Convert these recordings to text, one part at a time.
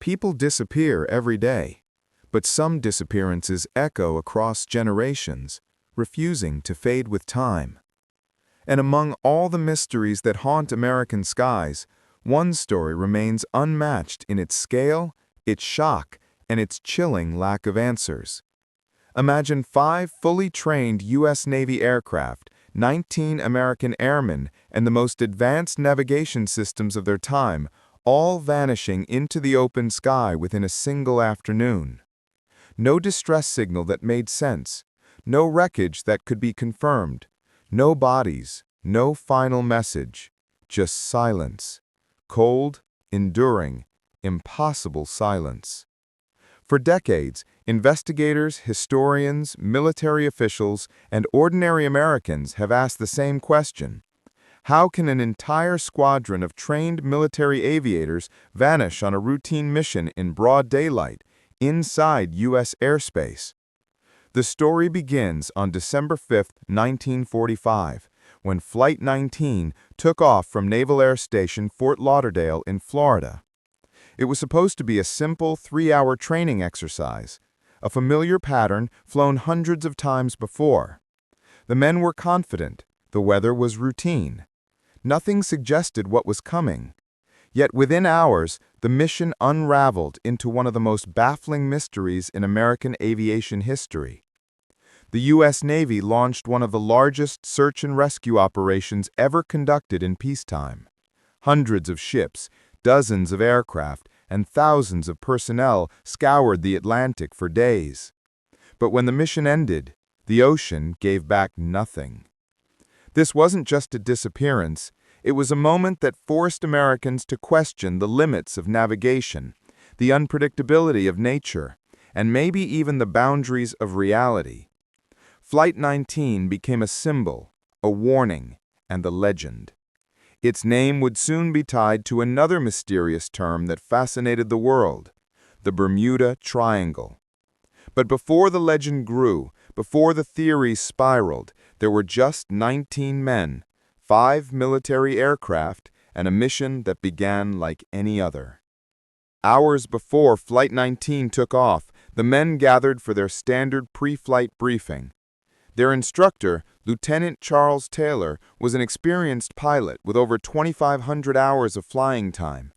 People disappear every day, but some disappearances echo across generations, refusing to fade with time. And among all the mysteries that haunt American skies, one story remains unmatched in its scale, its shock, and its chilling lack of answers. Imagine 5 fully trained U.S. Navy aircraft, 19 American airmen, and the most advanced navigation systems of their time, all vanishing into the open sky within a single afternoon. No distress signal that made sense, no wreckage that could be confirmed, no bodies, no final message, just silence. Cold, enduring, impossible silence. For decades, investigators, historians, military officials, and ordinary Americans have asked the same question. How can an entire squadron of trained military aviators vanish on a routine mission in broad daylight, inside U.S. airspace? The story begins on December 5, 1945, when Flight 19 took off from Naval Air Station Fort Lauderdale in Florida. It was supposed to be a simple 3-hour training exercise, a familiar pattern flown hundreds of times before. The men were confident, the weather was routine. Nothing suggested what was coming. Yet within hours, the mission unraveled into one of the most baffling mysteries in American aviation history. The U.S. Navy launched one of the largest search and rescue operations ever conducted in peacetime. Hundreds of ships, dozens of aircraft, and thousands of personnel scoured the Atlantic for days. But when the mission ended, the ocean gave back nothing. This wasn't just a disappearance, it was a moment that forced Americans to question the limits of navigation, the unpredictability of nature, and maybe even the boundaries of reality. Flight 19 became a symbol, a warning, and a legend. Its name would soon be tied to another mysterious term that fascinated the world, the Bermuda Triangle. But before the legend grew, before the theories spiraled, there were just 19 men, 5 military aircraft, and a mission that began like any other. Hours before Flight 19 took off, the men gathered for their standard pre-flight briefing. Their instructor, Lieutenant Charles Taylor, was an experienced pilot with over 2,500 hours of flying time.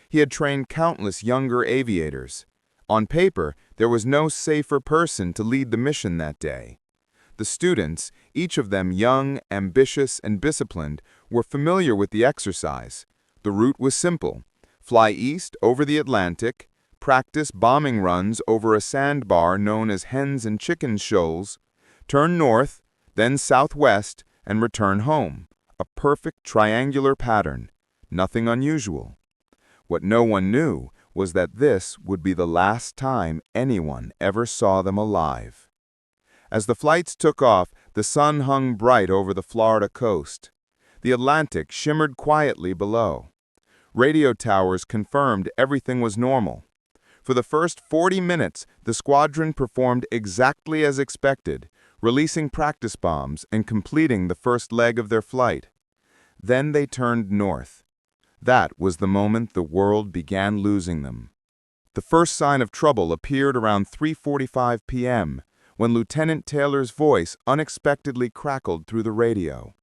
He had trained countless younger aviators. On paper, there was no safer person to lead the mission that day. The students, each of them young, ambitious, and disciplined, were familiar with the exercise. The route was simple: fly east over the Atlantic, practice bombing runs over a sandbar known as Hens and Chickens Shoals, turn north, then southwest, and return home. A perfect triangular pattern, nothing unusual. What no one knew was that this would be the last time anyone ever saw them alive. As the flights took off, the sun hung bright over the Florida coast. The Atlantic shimmered quietly below. Radio towers confirmed everything was normal. For the first 40 minutes, the squadron performed exactly as expected, releasing practice bombs and completing the first leg of their flight. Then they turned north. That was the moment the world began losing them. The first sign of trouble appeared around 3:45 p.m., when Lieutenant Taylor's voice unexpectedly crackled through the radio.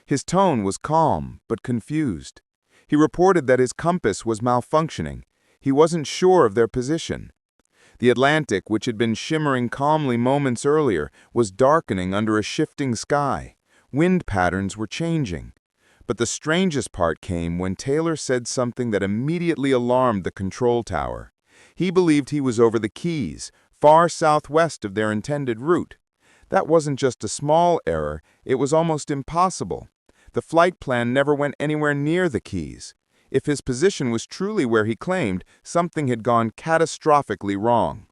His tone was calm but confused. He reported that his compass was malfunctioning. He wasn't sure of their position. The Atlantic, which had been shimmering calmly moments earlier, was darkening under a shifting sky. Wind patterns were changing. But the strangest part came when Taylor said something that immediately alarmed the control tower. He believed he was over the Keys, far southwest of their intended route. That wasn't just a small error, it was almost impossible. The flight plan never went anywhere near the Keys. If his position was truly where he claimed, something had gone catastrophically wrong.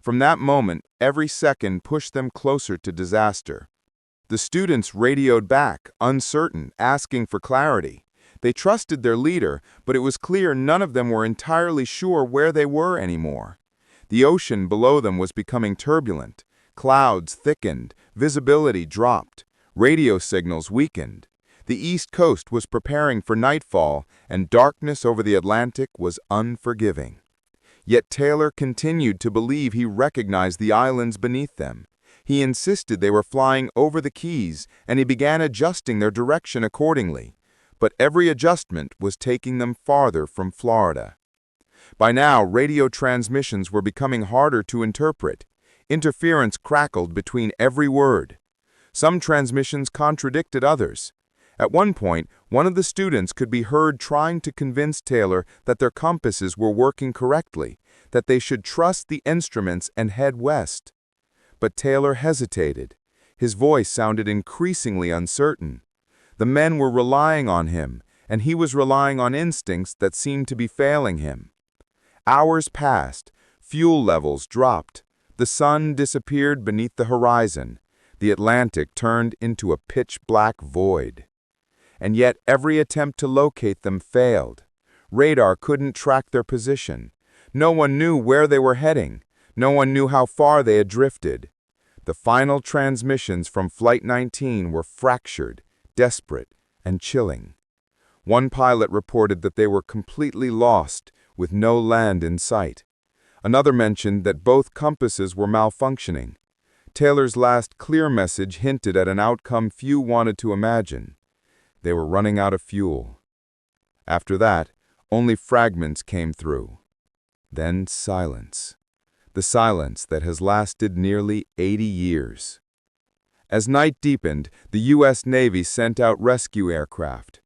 From that moment, every second pushed them closer to disaster. The students radioed back, uncertain, asking for clarity. They trusted their leader, but it was clear none of them were entirely sure where they were anymore. The ocean below them was becoming turbulent. Clouds thickened, visibility dropped, radio signals weakened. The East Coast was preparing for nightfall, and darkness over the Atlantic was unforgiving. Yet Taylor continued to believe he recognized the islands beneath them. He insisted they were flying over the Keys, and he began adjusting their direction accordingly. But every adjustment was taking them farther from Florida. By now, radio transmissions were becoming harder to interpret. Interference crackled between every word. Some transmissions contradicted others. At one point, one of the students could be heard trying to convince Taylor that their compasses were working correctly, that they should trust the instruments and head west. But Taylor hesitated. His voice sounded increasingly uncertain. The men were relying on him, and he was relying on instincts that seemed to be failing him. Hours passed. Fuel levels dropped. The sun disappeared beneath the horizon. The Atlantic turned into a pitch-black void. And yet every attempt to locate them failed. Radar couldn't track their position. No one knew where they were heading. No one knew how far they had drifted. The final transmissions from Flight 19 were fractured, desperate, and chilling. One pilot reported that they were completely lost, with no land in sight. Another mentioned that both compasses were malfunctioning. Taylor's last clear message hinted at an outcome few wanted to imagine. They were running out of fuel. After that, only fragments came through. Then silence. The silence that has lasted nearly 80 years. As night deepened, the U.S. Navy sent out rescue aircraft.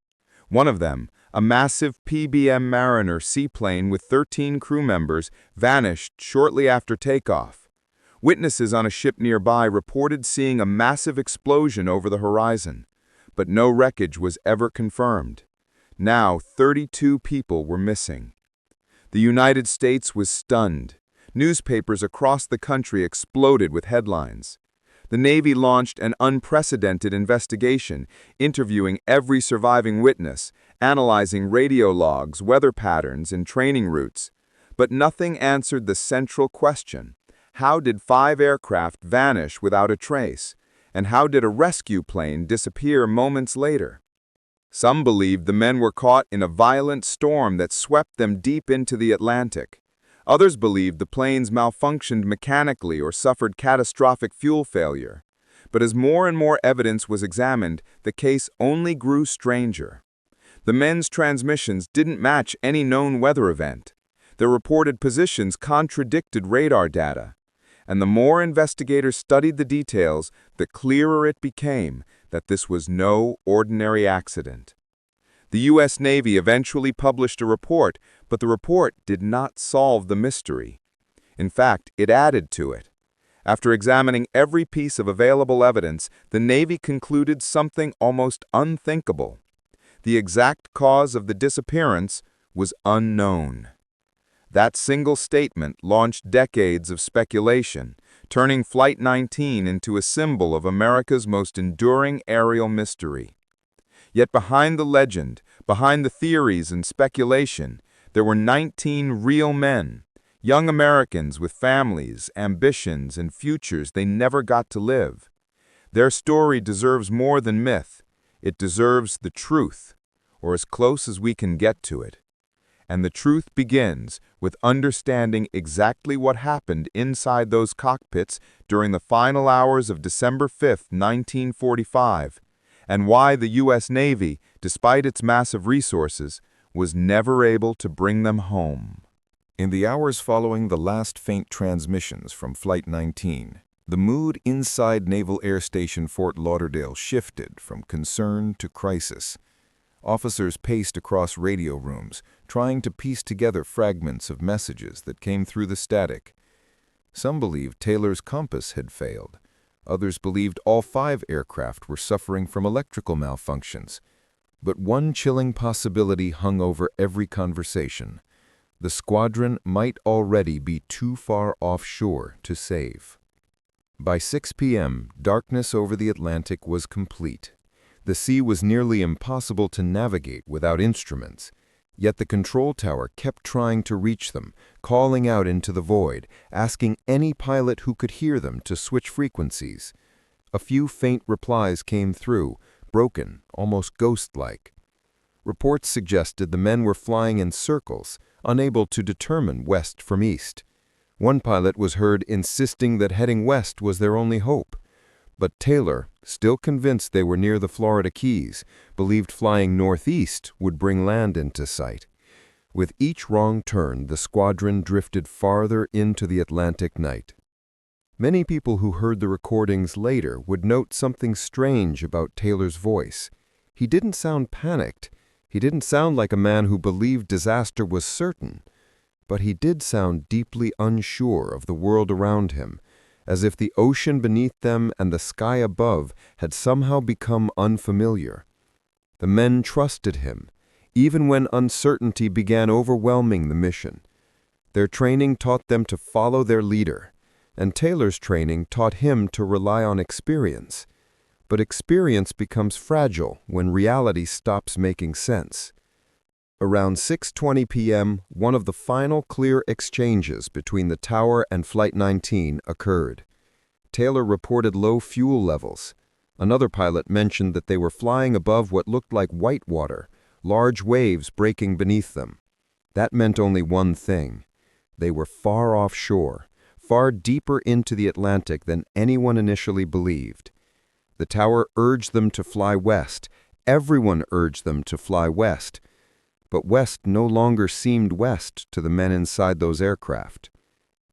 One of them, a massive PBM Mariner seaplane with 13 crew members, vanished shortly after takeoff. Witnesses on a ship nearby reported seeing a massive explosion over the horizon, but no wreckage was ever confirmed. Now, 32 people were missing. The United States was stunned. Newspapers across the country exploded with headlines. The Navy launched an unprecedented investigation, interviewing every surviving witness, analyzing radio logs, weather patterns, and training routes. But nothing answered the central question: how did 5 aircraft vanish without a trace? And how did a rescue plane disappear moments later? Some believed the men were caught in a violent storm that swept them deep into the Atlantic. Others believed the planes malfunctioned mechanically or suffered catastrophic fuel failure. But as more and more evidence was examined, the case only grew stranger. The men's transmissions didn't match any known weather event. Their reported positions contradicted radar data. And the more investigators studied the details, the clearer it became that this was no ordinary accident. The U.S. Navy eventually published a report, but the report did not solve the mystery. In fact, it added to it. After examining every piece of available evidence, the Navy concluded something almost unthinkable. The exact cause of the disappearance was unknown. That single statement launched decades of speculation, turning Flight 19 into a symbol of America's most enduring aerial mystery. Yet behind the legend, behind the theories and speculation, there were 19 real men, young Americans with families, ambitions, and futures they never got to live. Their story deserves more than myth. It deserves the truth, or as close as we can get to it. And the truth begins with understanding exactly what happened inside those cockpits during the final hours of December 5, 1945, and why the U.S. Navy, despite its massive resources, was never able to bring them home. In the hours following the last faint transmissions from Flight 19, the mood inside Naval Air Station Fort Lauderdale shifted from concern to crisis. Officers paced across radio rooms, trying to piece together fragments of messages that came through the static. Some believed Taylor's compass had failed. Others believed all 5 aircraft were suffering from electrical malfunctions. But one chilling possibility hung over every conversation. The squadron might already be too far offshore to save. By 6 p.m., darkness over the Atlantic was complete. The sea was nearly impossible to navigate without instruments. Yet the control tower kept trying to reach them, calling out into the void, asking any pilot who could hear them to switch frequencies. A few faint replies came through, broken, almost ghost-like. Reports suggested the men were flying in circles, unable to determine west from east. One pilot was heard insisting that heading west was their only hope. But Taylor, still convinced they were near the Florida Keys, believed flying northeast would bring land into sight. With each wrong turn, the squadron drifted farther into the Atlantic night. Many people who heard the recordings later would note something strange about Taylor's voice. He didn't sound panicked. He didn't sound like a man who believed disaster was certain. But he did sound deeply unsure of the world around him, as if the ocean beneath them and the sky above had somehow become unfamiliar. The men trusted him, even when uncertainty began overwhelming the mission. Their training taught them to follow their leader, and Taylor's training taught him to rely on experience. But experience becomes fragile when reality stops making sense. Around 6:20 p.m., one of the final clear exchanges between the tower and Flight 19 occurred. Taylor reported low fuel levels. Another pilot mentioned that they were flying above what looked like whitewater, large waves breaking beneath them. That meant only one thing. They were far offshore, far deeper into the Atlantic than anyone initially believed. The tower urged them to fly west. Everyone urged them to fly west. But west no longer seemed west to the men inside those aircraft.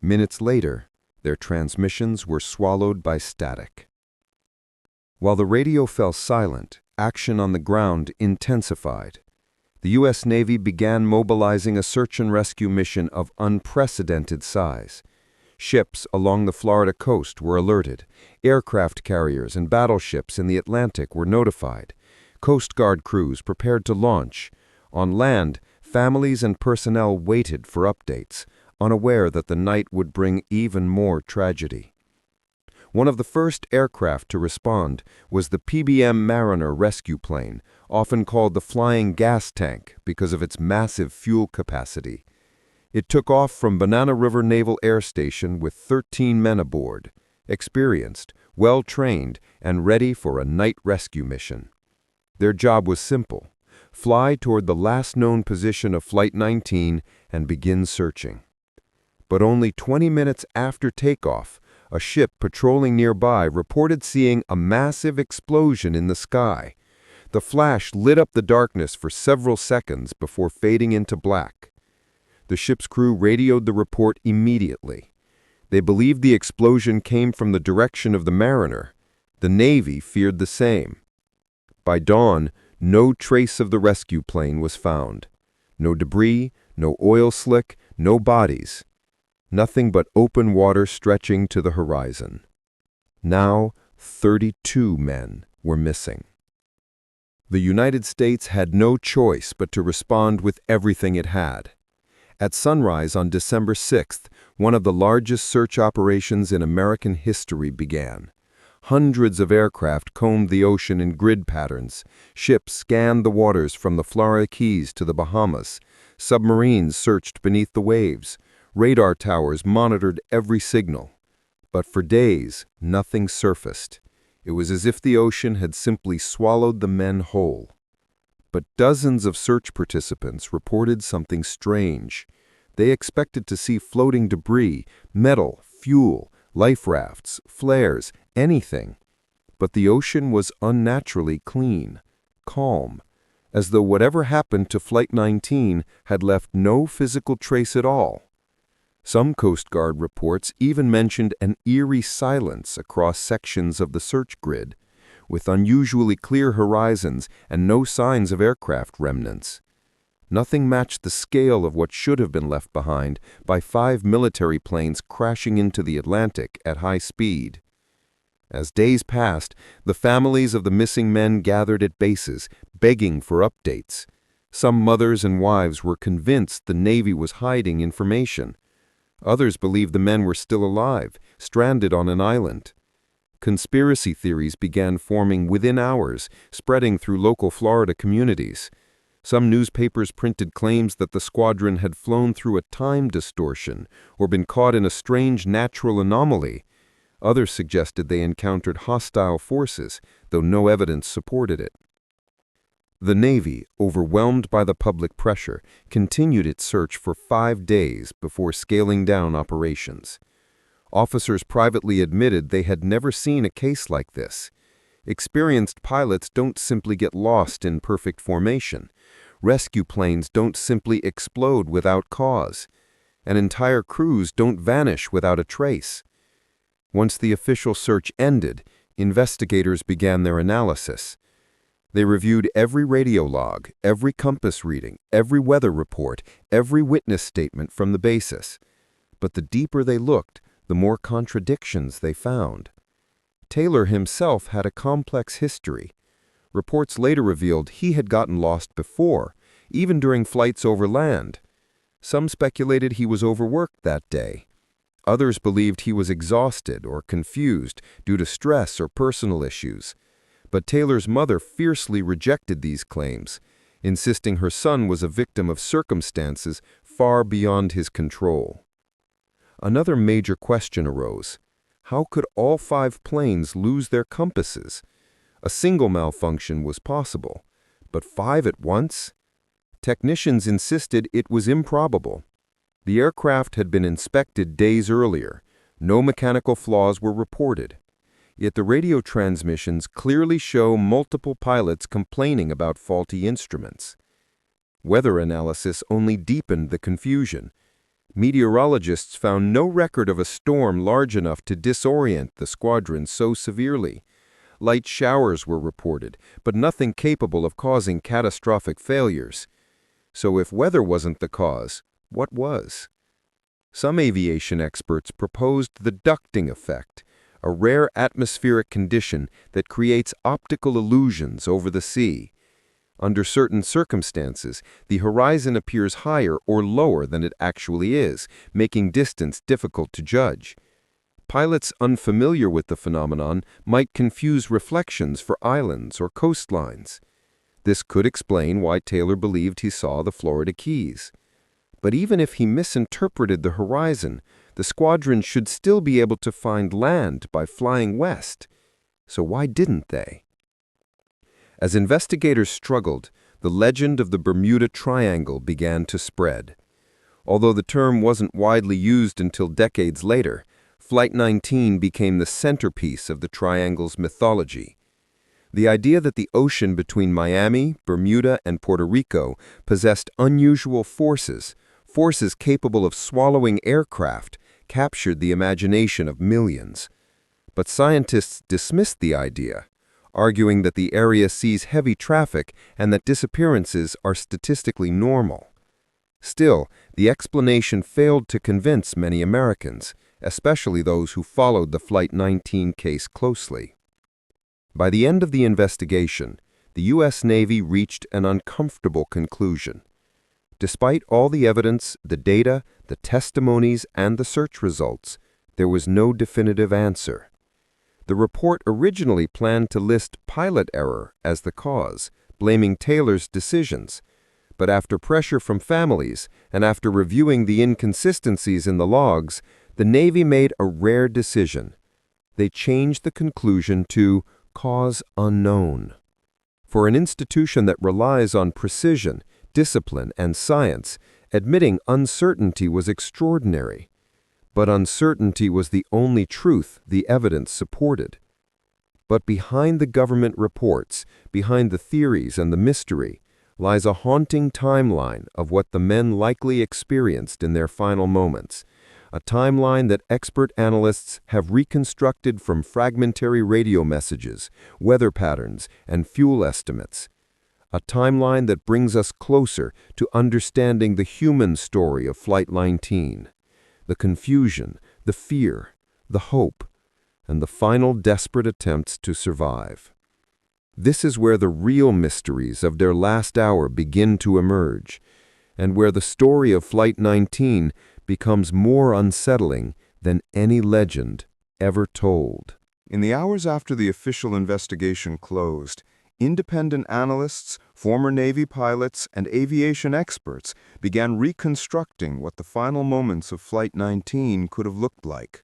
Minutes later, their transmissions were swallowed by static. While the radio fell silent, action on the ground intensified. The U.S. Navy began mobilizing a search and rescue mission of unprecedented size. Ships along the Florida coast were alerted. Aircraft carriers and battleships in the Atlantic were notified. Coast Guard crews prepared to launch. On land, families and personnel waited for updates, unaware that the night would bring even more tragedy. One of the first aircraft to respond was the PBM Mariner rescue plane, often called the flying gas tank because of its massive fuel capacity. It took off from Banana River Naval Air Station with 13 men aboard, experienced, well-trained, and ready for a night rescue mission. Their job was simple: fly toward the last known position of Flight 19 and begin searching. But only 20 minutes after takeoff, a ship patrolling nearby reported seeing a massive explosion in the sky. The flash lit up the darkness for several seconds before fading into black. The ship's crew radioed the report immediately. They believed the explosion came from the direction of the Mariner. The Navy feared the same. By dawn, no trace of the rescue plane was found. No debris, no oil slick, no bodies. Nothing but open water stretching to the horizon. Now, 32 men were missing. The United States had no choice but to respond with everything it had. At sunrise on December 6th, one of the largest search operations in American history began. Hundreds of aircraft combed the ocean in grid patterns. Ships scanned the waters from the Florida Keys to the Bahamas. Submarines searched beneath the waves. Radar towers monitored every signal. But for days, nothing surfaced. It was as if the ocean had simply swallowed the men whole. But dozens of search participants reported something strange. They expected to see floating debris, metal, fuel, life rafts, flares, anything. But the ocean was unnaturally clean, calm, as though whatever happened to Flight 19 had left no physical trace at all. Some Coast Guard reports even mentioned an eerie silence across sections of the search grid, with unusually clear horizons and no signs of aircraft remnants. Nothing matched the scale of what should have been left behind by 5 military planes crashing into the Atlantic at high speed. As days passed, the families of the missing men gathered at bases, begging for updates. Some mothers and wives were convinced the Navy was hiding information. Others believed the men were still alive, stranded on an island. Conspiracy theories began forming within hours, spreading through local Florida communities. Some newspapers printed claims that the squadron had flown through a time distortion or been caught in a strange natural anomaly. Others suggested they encountered hostile forces, though no evidence supported it. The Navy, overwhelmed by the public pressure, continued its search for 5 days before scaling down operations. Officers privately admitted they had never seen a case like this. Experienced pilots don't simply get lost in perfect formation. Rescue planes don't simply explode without cause. And entire crews don't vanish without a trace. Once the official search ended, investigators began their analysis. They reviewed every radio log, every compass reading, every weather report, every witness statement from the basis. But the deeper they looked, the more contradictions they found. Taylor himself had a complex history. Reports later revealed he had gotten lost before, even during flights over land. Some speculated he was overworked that day. Others believed he was exhausted or confused due to stress or personal issues. But Taylor's mother fiercely rejected these claims, insisting her son was a victim of circumstances far beyond his control. Another major question arose. How could all 5 planes lose their compasses? A single malfunction was possible, but 5 at once? Technicians insisted it was improbable. The aircraft had been inspected days earlier. No mechanical flaws were reported. Yet the radio transmissions clearly show multiple pilots complaining about faulty instruments. Weather analysis only deepened the confusion. Meteorologists found no record of a storm large enough to disorient the squadron so severely. Light showers were reported, but nothing capable of causing catastrophic failures. So if weather wasn't the cause, what was? Some aviation experts proposed the ducting effect, a rare atmospheric condition that creates optical illusions over the sea. Under certain circumstances, the horizon appears higher or lower than it actually is, making distance difficult to judge. Pilots unfamiliar with the phenomenon might confuse reflections for islands or coastlines. This could explain why Taylor believed he saw the Florida Keys. But even if he misinterpreted the horizon, the squadron should still be able to find land by flying west. So why didn't they? As investigators struggled, the legend of the Bermuda Triangle began to spread. Although the term wasn't widely used until decades later, Flight 19 became the centerpiece of the triangle's mythology. The idea that the ocean between Miami, Bermuda, and Puerto Rico possessed unusual forces capable of swallowing aircraft, captured the imagination of millions. But scientists dismissed the idea, arguing that the area sees heavy traffic and that disappearances are statistically normal. Still, the explanation failed to convince many Americans, especially those who followed the Flight 19 case closely. By the end of the investigation, the U.S. Navy reached an uncomfortable conclusion. Despite all the evidence, the data, the testimonies, and the search results, there was no definitive answer. The report originally planned to list pilot error as the cause, blaming Taylor's decisions. But after pressure from families and after reviewing the inconsistencies in the logs, the Navy made a rare decision. They changed the conclusion to cause unknown. For an institution that relies on precision, discipline, and science, admitting uncertainty was extraordinary. But uncertainty was the only truth the evidence supported. But behind the government reports, behind the theories and the mystery, lies a haunting timeline of what the men likely experienced in their final moments, a timeline that expert analysts have reconstructed from fragmentary radio messages, weather patterns, and fuel estimates. A timeline that brings us closer to understanding the human story of Flight 19. The confusion, the fear, the hope, and the final desperate attempts to survive. This is where the real mysteries of their last hour begin to emerge, and where the story of Flight 19 becomes more unsettling than any legend ever told. In the hours after the official investigation closed, independent analysts, former Navy pilots, and aviation experts began reconstructing what the final moments of Flight 19 could have looked like.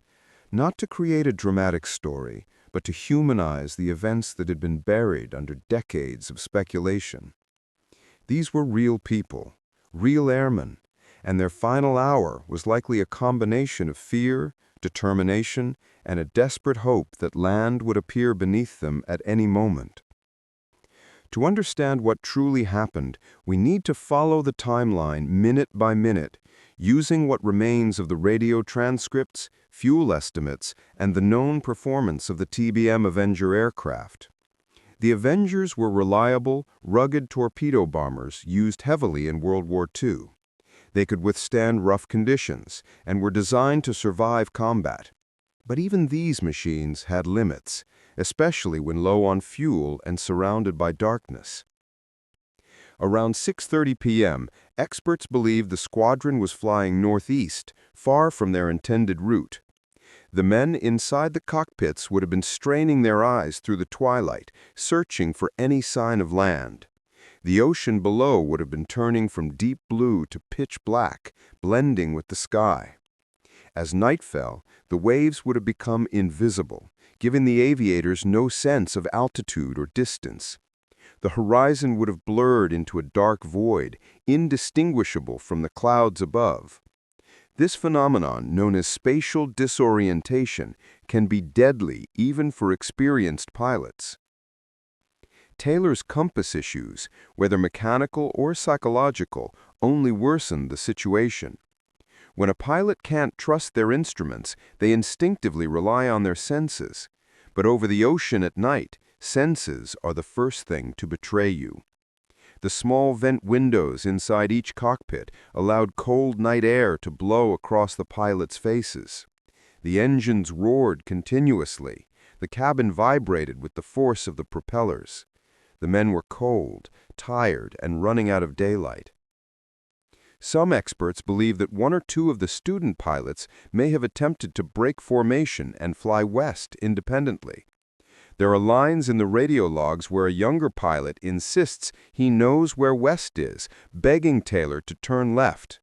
Not to create a dramatic story, but to humanize the events that had been buried under decades of speculation. These were real people, real airmen, and their final hour was likely a combination of fear, determination, and a desperate hope that land would appear beneath them at any moment. To understand what truly happened, we need to follow the timeline minute by minute, using what remains of the radio transcripts, fuel estimates, and the known performance of the TBM Avenger aircraft. The Avengers were reliable, rugged torpedo bombers used heavily in World War II. They could withstand rough conditions and were designed to survive combat. But even these machines had limits, especially when low on fuel and surrounded by darkness. Around 6:30 p.m., experts believed the squadron was flying northeast, far from their intended route. The men inside the cockpits would have been straining their eyes through the twilight, searching for any sign of land. The ocean below would have been turning from deep blue to pitch black, blending with the sky. As night fell, the waves would have become invisible, giving the aviators no sense of altitude or distance. The horizon would have blurred into a dark void, indistinguishable from the clouds above. This phenomenon, known as spatial disorientation, can be deadly even for experienced pilots. Taylor's compass issues, whether mechanical or psychological, only worsened the situation. When a pilot can't trust their instruments, they instinctively rely on their senses. But over the ocean at night, senses are the first thing to betray you. The small vent windows inside each cockpit allowed cold night air to blow across the pilots' faces. The engines roared continuously. The cabin vibrated with the force of the propellers. The men were cold, tired, and running out of daylight. Some experts believe that one or two of the student pilots may have attempted to break formation and fly west independently. There are lines in the radio logs where a younger pilot insists he knows where west is, begging Taylor to turn left.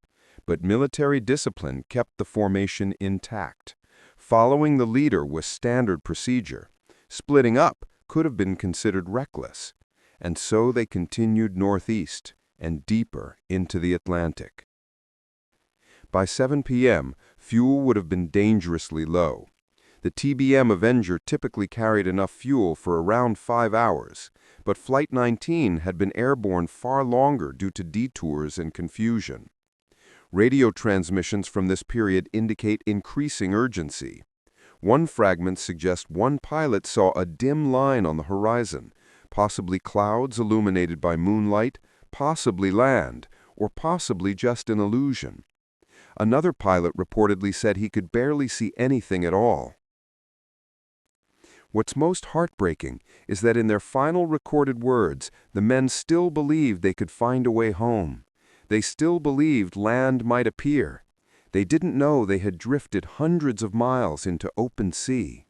But military discipline kept the formation intact. Following the leader was standard procedure. Splitting up could have been considered reckless. And so they continued northeast and deeper into the Atlantic. By 7 p.m., fuel would have been dangerously low. The TBM Avenger typically carried enough fuel for around 5 hours, but Flight 19 had been airborne far longer due to detours and confusion. Radio transmissions from this period indicate increasing urgency. One fragment suggests one pilot saw a dim line on the horizon, possibly clouds illuminated by moonlight, possibly land, or possibly just an illusion. Another pilot reportedly said he could barely see anything at all. What's most heartbreaking is that in their final recorded words, the men still believed they could find a way home. They still believed land might appear. They didn't know they had drifted hundreds of miles into open sea.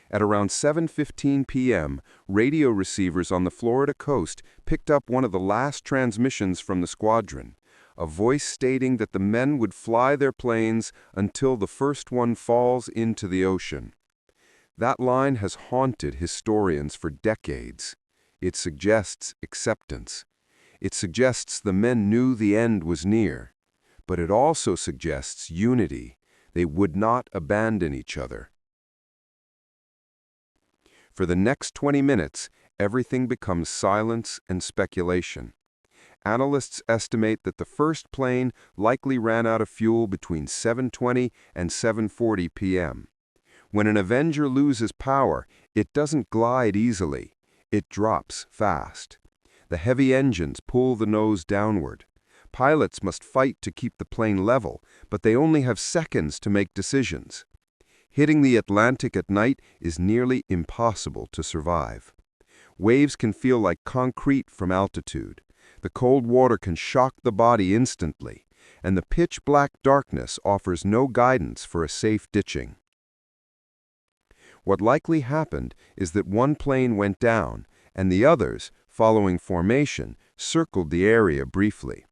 At around 7:15 p.m., radio receivers on the Florida coast picked up one of the last transmissions from the squadron, a voice stating that the men would fly their planes until the first one falls into the ocean. That line has haunted historians for decades. It suggests acceptance. It suggests the men knew the end was near. But it also suggests unity. They would not abandon each other. For the next 20 minutes, everything becomes silence and speculation. Analysts estimate that the first plane likely ran out of fuel between 7:20 and 7:40 p.m. When an Avenger loses power, it doesn't glide easily. It drops fast. The heavy engines pull the nose downward. Pilots must fight to keep the plane level, but they only have seconds to make decisions. Hitting the Atlantic at night is nearly impossible to survive. Waves can feel like concrete from altitude. The cold water can shock the body instantly, and the pitch-black darkness offers no guidance for a safe ditching. What likely happened is that one plane went down, and the others, following formation, circled the area briefly.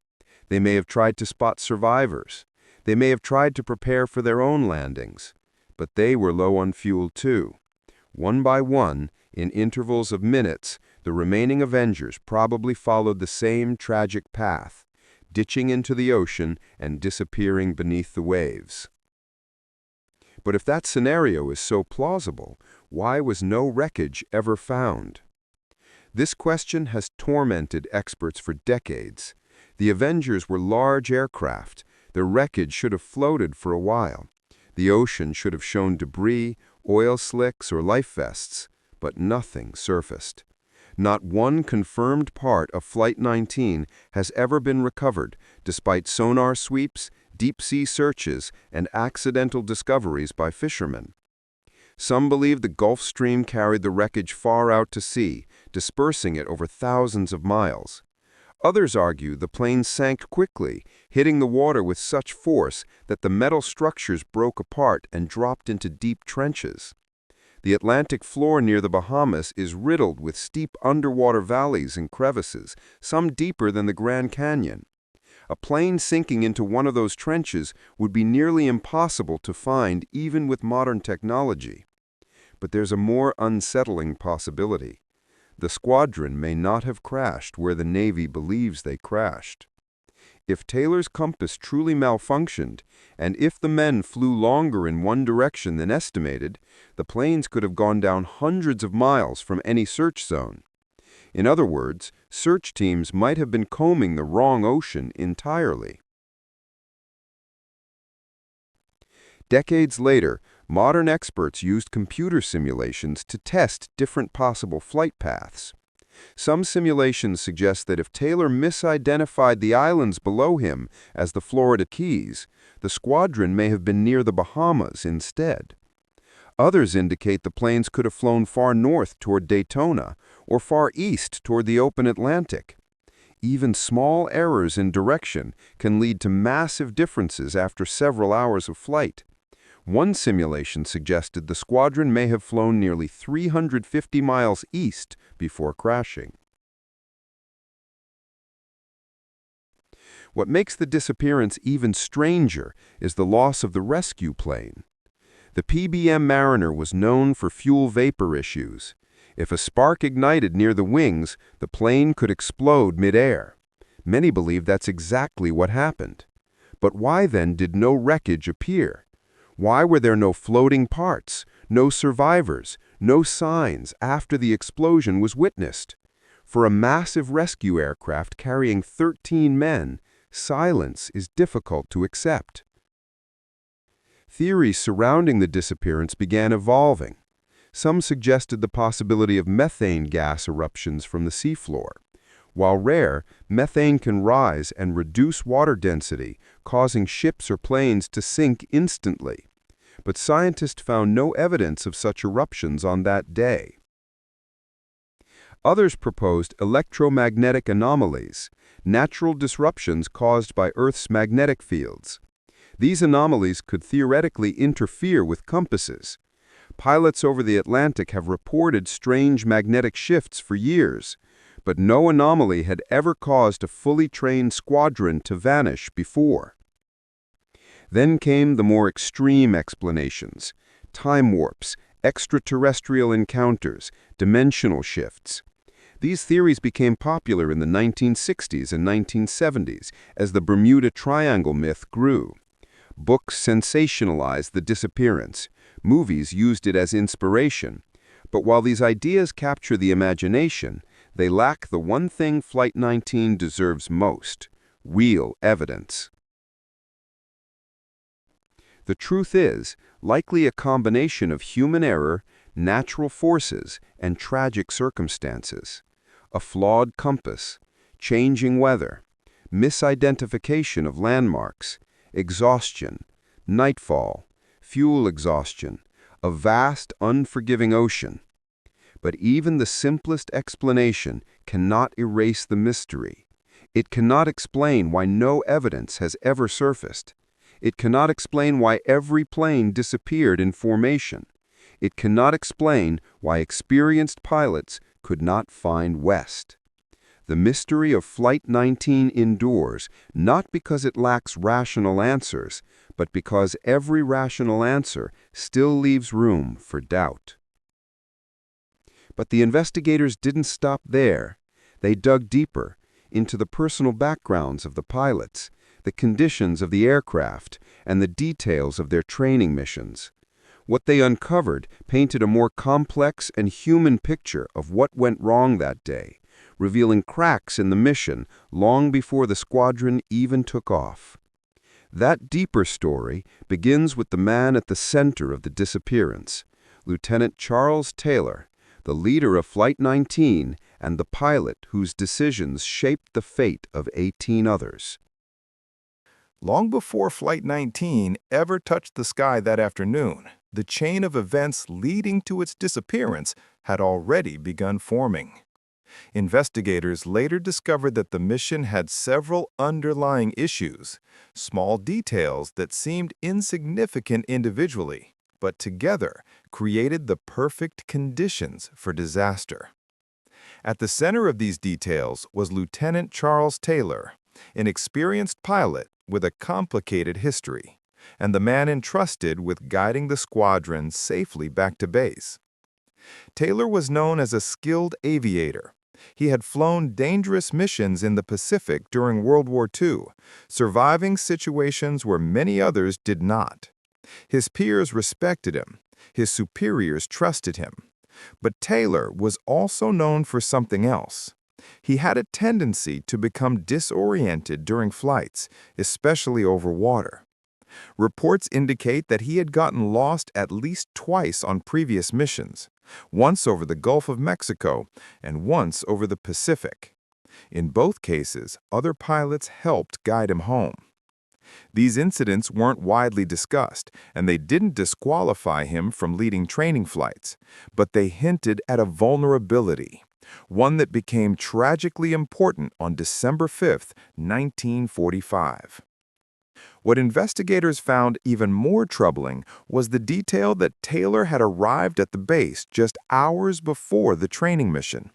They may have tried to spot survivors. They may have tried to prepare for their own landings. But they were low on fuel too. One by one, in intervals of minutes, The remaining Avengers probably followed the same tragic path, ditching into the ocean and disappearing beneath the waves. But if that scenario is so plausible, why was no wreckage ever found? This question has tormented experts for decades. The Avengers were large aircraft. Their wreckage should have floated for a while. The ocean should have shown debris, oil slicks, or life vests, but nothing surfaced. Not one confirmed part of Flight 19 has ever been recovered, despite sonar sweeps, deep-sea searches, and accidental discoveries by fishermen. Some believe the Gulf Stream carried the wreckage far out to sea, dispersing it over thousands of miles. Others argue the plane sank quickly, hitting the water with such force that the metal structures broke apart and dropped into deep trenches. The Atlantic floor near the Bahamas is riddled with steep underwater valleys and crevices, some deeper than the Grand Canyon. A plane sinking into one of those trenches would be nearly impossible to find even with modern technology. But there's a more unsettling possibility. The squadron may not have crashed where the Navy believes they crashed. If Taylor's compass truly malfunctioned, and if the men flew longer in one direction than estimated, the planes could have gone down hundreds of miles from any search zone. In other words, search teams might have been combing the wrong ocean entirely. Decades later, modern experts used computer simulations to test different possible flight paths. Some simulations suggest that if Taylor misidentified the islands below him as the Florida Keys, the squadron may have been near the Bahamas instead. Others indicate the planes could have flown far north toward Daytona or far east toward the open Atlantic. Even small errors in direction can lead to massive differences after several hours of flight. One simulation suggested the squadron may have flown nearly 350 miles east before crashing. What makes the disappearance even stranger is the loss of the rescue plane. The PBM Mariner was known for fuel vapor issues. If a spark ignited near the wings, the plane could explode mid-air. Many believe that's exactly what happened. But why then did no wreckage appear? Why were there no floating parts, no survivors, no signs after the explosion was witnessed? For a massive rescue aircraft carrying 13 men, silence is difficult to accept. Theories surrounding the disappearance began evolving. Some suggested the possibility of methane gas eruptions from the seafloor. While rare, methane can rise and reduce water density, causing ships or planes to sink instantly. But scientists found no evidence of such eruptions on that day. Others proposed electromagnetic anomalies, natural disruptions caused by Earth's magnetic fields. These anomalies could theoretically interfere with compasses. Pilots over the Atlantic have reported strange magnetic shifts for years, but no anomaly had ever caused a fully trained squadron to vanish before. Then came the more extreme explanations: time warps, extraterrestrial encounters, dimensional shifts. These theories became popular in the 1960s and 1970s as the Bermuda Triangle myth grew. Books sensationalized the disappearance. Movies used it as inspiration. But while these ideas capture the imagination, they lack the one thing Flight 19 deserves most: real evidence. The truth is, likely a combination of human error, natural forces, and tragic circumstances. A flawed compass, changing weather, misidentification of landmarks, exhaustion, nightfall, fuel exhaustion, a vast, unforgiving ocean. But even the simplest explanation cannot erase the mystery. It cannot explain why no evidence has ever surfaced. It cannot explain why every plane disappeared in formation. It cannot explain why experienced pilots could not find west. The mystery of Flight 19 endures, not because it lacks rational answers, but because every rational answer still leaves room for doubt. But the investigators didn't stop there. They dug deeper into the personal backgrounds of the pilots, the conditions of the aircraft, and the details of their training missions. What they uncovered painted a more complex and human picture of what went wrong that day, revealing cracks in the mission long before the squadron even took off. That deeper story begins with the man at the center of the disappearance, Lieutenant Charles Taylor, the leader of Flight 19 and the pilot whose decisions shaped the fate of 18 others. Long before Flight 19 ever touched the sky that afternoon, the chain of events leading to its disappearance had already begun forming. Investigators later discovered that the mission had several underlying issues, small details that seemed insignificant individually, but together created the perfect conditions for disaster. At the center of these details was Lieutenant Charles Taylor, an experienced pilot with a complicated history, and the man entrusted with guiding the squadron safely back to base. Taylor was known as a skilled aviator. He had flown dangerous missions in the Pacific during World War II, surviving situations where many others did not. His peers respected him. His superiors trusted him. But Taylor was also known for something else. He had a tendency to become disoriented during flights, especially over water. Reports indicate that he had gotten lost at least twice on previous missions, once over the Gulf of Mexico and once over the Pacific. In both cases, other pilots helped guide him home. These incidents weren't widely discussed, and they didn't disqualify him from leading training flights, but they hinted at a vulnerability, one that became tragically important on December 5, 1945. What investigators found even more troubling was the detail that Taylor had arrived at the base just hours before the training mission.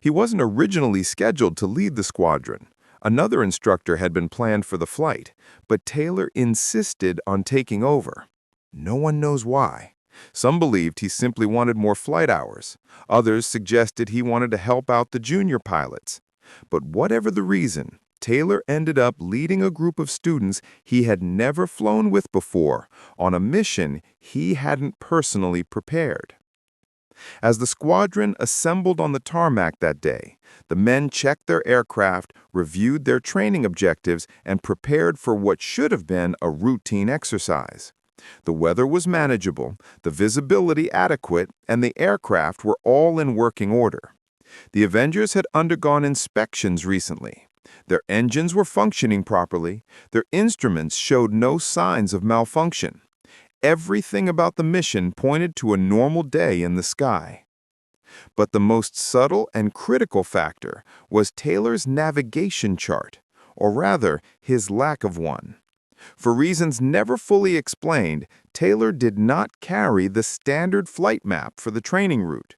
He wasn't originally scheduled to lead the squadron. Another instructor had been planned for the flight, but Taylor insisted on taking over. No one knows why. Some believed he simply wanted more flight hours. Others suggested he wanted to help out the junior pilots. But whatever the reason, Taylor ended up leading a group of students he had never flown with before on a mission he hadn't personally prepared. As the squadron assembled on the tarmac that day, the men checked their aircraft, reviewed their training objectives, and prepared for what should have been a routine exercise. The weather was manageable, the visibility adequate, and the aircraft were all in working order. The Avengers had undergone inspections recently. Their engines were functioning properly. Their instruments showed no signs of malfunction. Everything about the mission pointed to a normal day in the sky. But the most subtle and critical factor was Taylor's navigation chart, or rather, his lack of one. For reasons never fully explained, Taylor did not carry the standard flight map for the training route.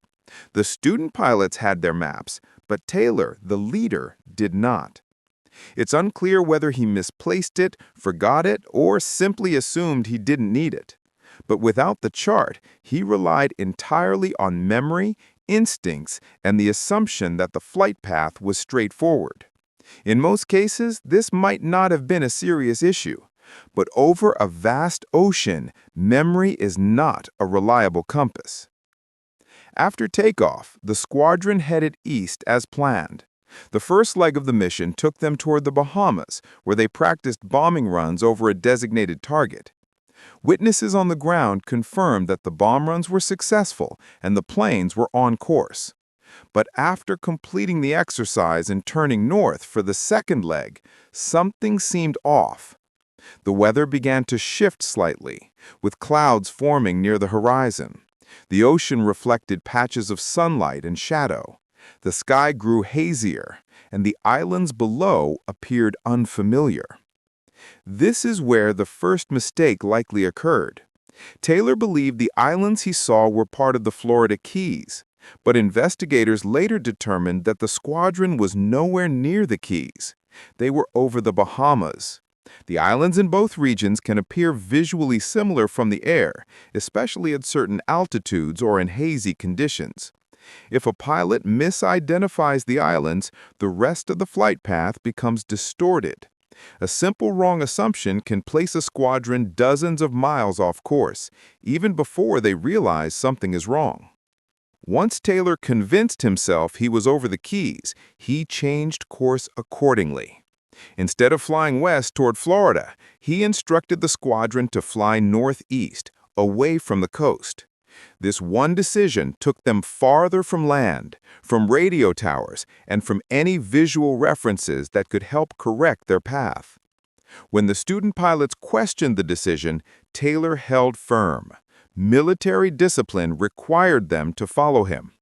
The student pilots had their maps, but Taylor, the leader, did not. It's unclear whether he misplaced it, forgot it, or simply assumed he didn't need it. But without the chart, he relied entirely on memory, instincts, and the assumption that the flight path was straightforward. In most cases, this might not have been a serious issue. But over a vast ocean, memory is not a reliable compass. After takeoff, the squadron headed east as planned. The first leg of the mission took them toward the Bahamas, where they practiced bombing runs over a designated target. Witnesses on the ground confirmed that the bomb runs were successful and the planes were on course. But after completing the exercise and turning north for the second leg, something seemed off. The weather began to shift slightly, with clouds forming near the horizon. The ocean reflected patches of sunlight and shadow. The sky grew hazier, and the islands below appeared unfamiliar. This is where the first mistake likely occurred. Taylor believed the islands he saw were part of the Florida Keys, but investigators later determined that the squadron was nowhere near the Keys. They were over the Bahamas. The islands in both regions can appear visually similar from the air, especially at certain altitudes or in hazy conditions. If a pilot misidentifies the islands, the rest of the flight path becomes distorted. A simple wrong assumption can place a squadron dozens of miles off course, even before they realize something is wrong. Once Taylor convinced himself he was over the Keys, he changed course accordingly. Instead of flying west toward Florida, he instructed the squadron to fly northeast, away from the coast. This one decision took them farther from land, from radio towers, and from any visual references that could help correct their path. When the student pilots questioned the decision, Taylor held firm. Military discipline required them to follow him.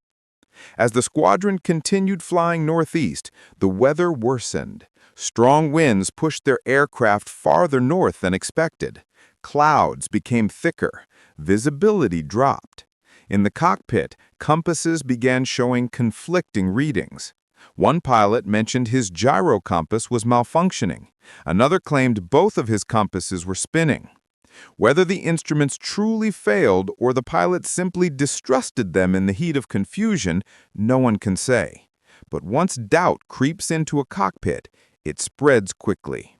As the squadron continued flying northeast, the weather worsened. Strong winds pushed their aircraft farther north than expected. Clouds became thicker. Visibility dropped. In the cockpit, compasses began showing conflicting readings. One pilot mentioned his gyro compass was malfunctioning. Another claimed both of his compasses were spinning. Whether the instruments truly failed or the pilot simply distrusted them in the heat of confusion, no one can say. But once doubt creeps into a cockpit, it spreads quickly.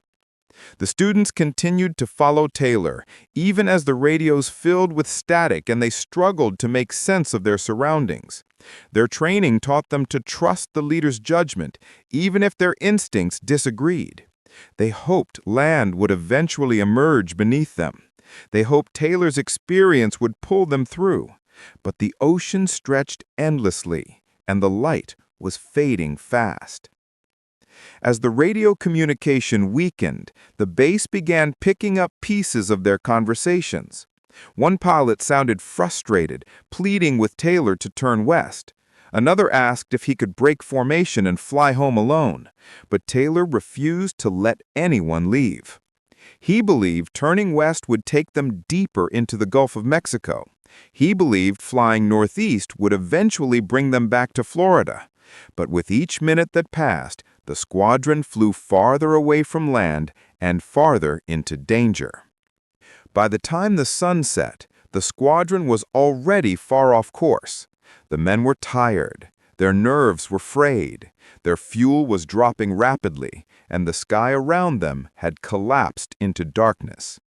The students continued to follow Taylor, even as the radios filled with static and they struggled to make sense of their surroundings. Their training taught them to trust the leader's judgment, even if their instincts disagreed. They hoped land would eventually emerge beneath them. They hoped Taylor's experience would pull them through. But the ocean stretched endlessly, and the light was fading fast. As the radio communication weakened, the base began picking up pieces of their conversations. One pilot sounded frustrated, pleading with Taylor to turn west. Another asked if he could break formation and fly home alone, but Taylor refused to let anyone leave. He believed turning west would take them deeper into the Gulf of Mexico. He believed flying northeast would eventually bring them back to Florida. But with each minute that passed, the squadron flew farther away from land and farther into danger. By the time the sun set, the squadron was already far off course. The men were tired, their nerves were frayed, their fuel was dropping rapidly, and the sky around them had collapsed into darkness.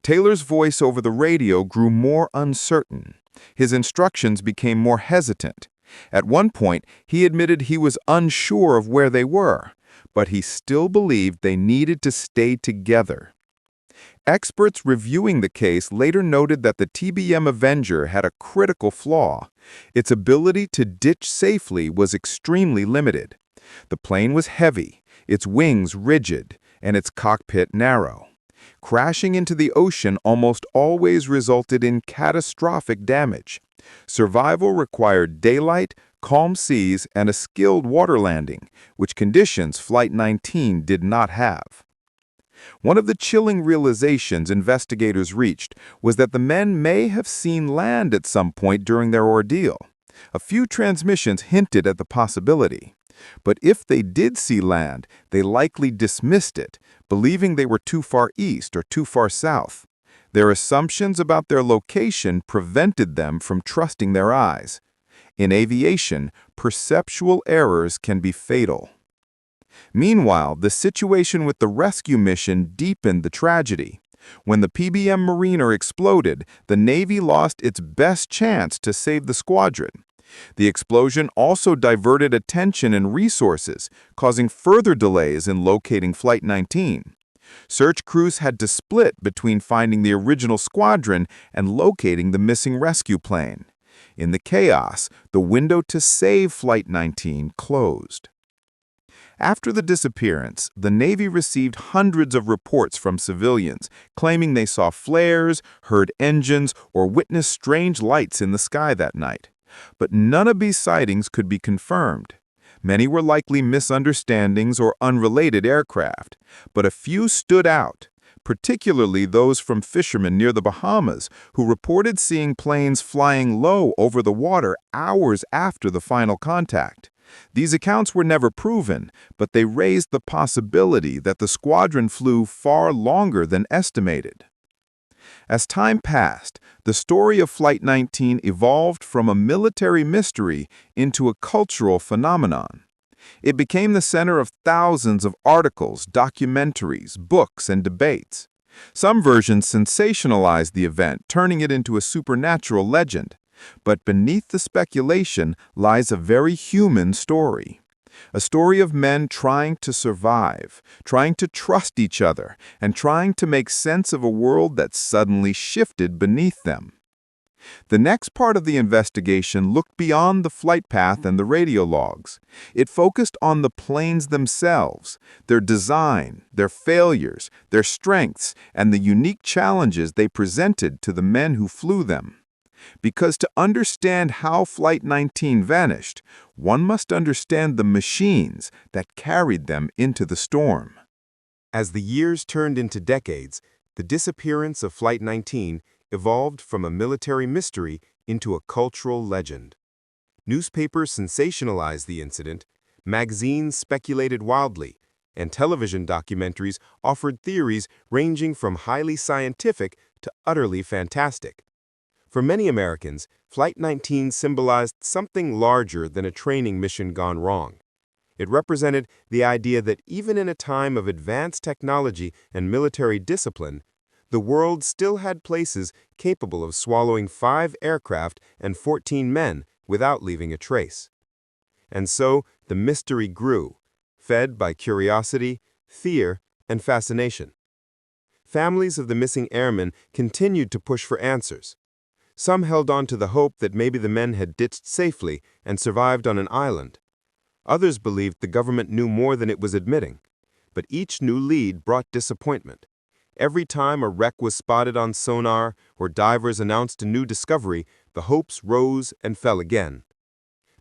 Taylor's voice over the radio grew more uncertain. His instructions became more hesitant. At one point, he admitted he was unsure of where they were, but he still believed they needed to stay together. Experts reviewing the case later noted that the TBM Avenger had a critical flaw. Its ability to ditch safely was extremely limited. The plane was heavy, its wings rigid, and its cockpit narrow. Crashing into the ocean almost always resulted in catastrophic damage. Survival required daylight, calm seas, and a skilled water landing, which conditions Flight 19 did not have. One of the chilling realizations investigators reached was that the men may have seen land at some point during their ordeal. A few transmissions hinted at the possibility. But if they did see land, they likely dismissed it, believing they were too far east or too far south. Their assumptions about their location prevented them from trusting their eyes. In aviation, perceptual errors can be fatal. Meanwhile, the situation with the rescue mission deepened the tragedy. When the PBM Mariner exploded, the Navy lost its best chance to save the squadron. The explosion also diverted attention and resources, causing further delays in locating Flight 19. Search crews had to split between finding the original squadron and locating the missing rescue plane. In the chaos, the window to save Flight 19 closed. After the disappearance, the Navy received hundreds of reports from civilians claiming they saw flares, heard engines, or witnessed strange lights in the sky that night. But none of these sightings could be confirmed. Many were likely misunderstandings or unrelated aircraft, but a few stood out, particularly those from fishermen near the Bahamas who reported seeing planes flying low over the water hours after the final contact. These accounts were never proven, but they raised the possibility that the squadron flew far longer than estimated. As time passed, the story of Flight 19 evolved from a military mystery into a cultural phenomenon. It became the center of thousands of articles, documentaries, books, and debates. Some versions sensationalized the event, turning it into a supernatural legend. But beneath the speculation lies a very human story. A story of men trying to survive, trying to trust each other, and trying to make sense of a world that suddenly shifted beneath them. The next part of the investigation looked beyond the flight path and the radio logs. It focused on the planes themselves, their design, their failures, their strengths, and the unique challenges they presented to the men who flew them. Because to understand how Flight 19 vanished, one must understand the machines that carried them into the storm. As the years turned into decades, the disappearance of Flight 19 evolved from a military mystery into a cultural legend. Newspapers sensationalized the incident, magazines speculated wildly, and television documentaries offered theories ranging from highly scientific to utterly fantastic. For many Americans, Flight 19 symbolized something larger than a training mission gone wrong. It represented the idea that even in a time of advanced technology and military discipline, the world still had places capable of swallowing 5 aircraft and 14 men without leaving a trace. And so the mystery grew, fed by curiosity, fear, and fascination. Families of the missing airmen continued to push for answers. Some held on to the hope that maybe the men had ditched safely and survived on an island. Others believed the government knew more than it was admitting. But each new lead brought disappointment. Every time a wreck was spotted on sonar or divers announced a new discovery, the hopes rose and fell again.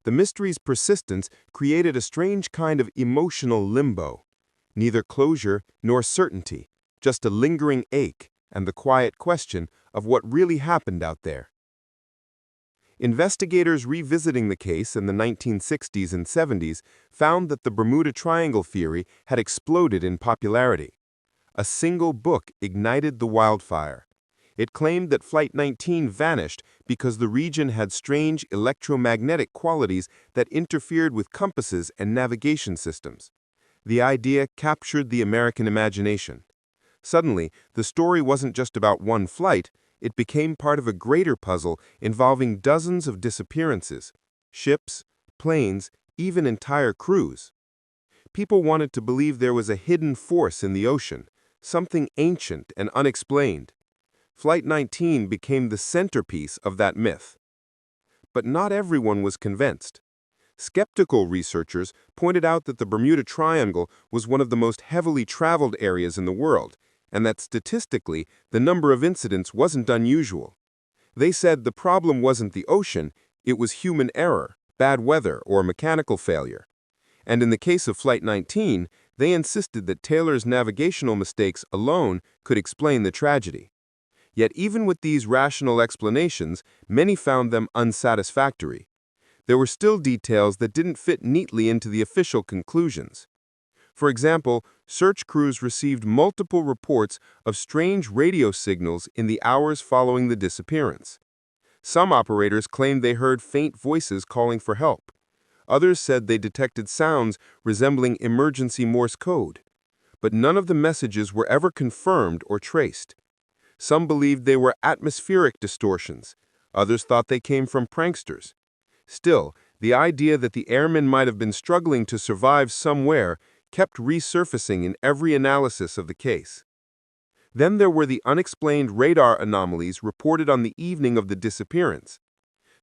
The mystery's persistence created a strange kind of emotional limbo. Neither closure nor certainty, just a lingering ache and the quiet question of what really happened out there. Investigators revisiting the case in the 1960s and 70s found that the Bermuda Triangle theory had exploded in popularity. A single book ignited the wildfire. It claimed that Flight 19 vanished because the region had strange electromagnetic qualities that interfered with compasses and navigation systems. The idea captured the American imagination. Suddenly, the story wasn't just about one flight, it became part of a greater puzzle involving dozens of disappearances, ships, planes, even entire crews. People wanted to believe there was a hidden force in the ocean, something ancient and unexplained. Flight 19 became the centerpiece of that myth. But not everyone was convinced. Skeptical researchers pointed out that the Bermuda Triangle was one of the most heavily traveled areas in the world, and that statistically, the number of incidents wasn't unusual. They said the problem wasn't the ocean, it was human error, bad weather, or mechanical failure. And in the case of Flight 19, they insisted that Taylor's navigational mistakes alone could explain the tragedy. Yet even with these rational explanations, many found them unsatisfactory. There were still details that didn't fit neatly into the official conclusions. For example, search crews received multiple reports of strange radio signals in the hours following the disappearance. Some operators claimed they heard faint voices calling for help. Others said they detected sounds resembling emergency Morse code. But none of the messages were ever confirmed or traced. Some believed they were atmospheric distortions. Others thought they came from pranksters. Still, the idea that the airmen might have been struggling to survive somewhere kept resurfacing in every analysis of the case. Then there were the unexplained radar anomalies reported on the evening of the disappearance.